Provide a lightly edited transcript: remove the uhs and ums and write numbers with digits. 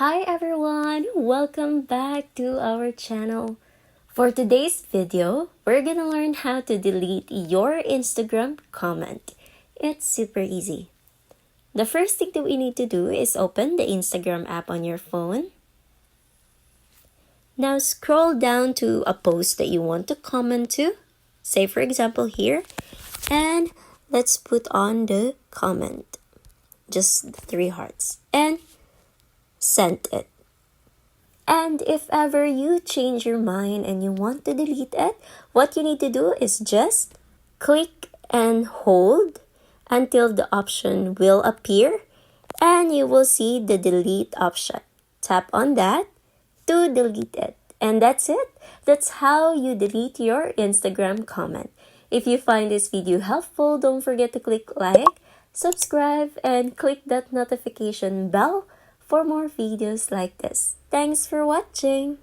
Hi everyone! Welcome back to our channel. For today's video, we're gonna learn how to delete your Instagram comment. It's super easy. The first thing that we need to do is open the Instagram app on your phone. Now scroll down to a post that you want to comment to. Say for example here. And let's put on the comment. Just 3 hearts. And send it. And if ever you change your mind and you want to delete it, what you need to do is just click and hold until the option will appear and you will see the delete option. Tap on that to delete it. And that's it. That's how you delete your Instagram comment. If you find this video helpful, don't forget to click like, subscribe, and click that notification bell for more videos like this. Thanks for watching!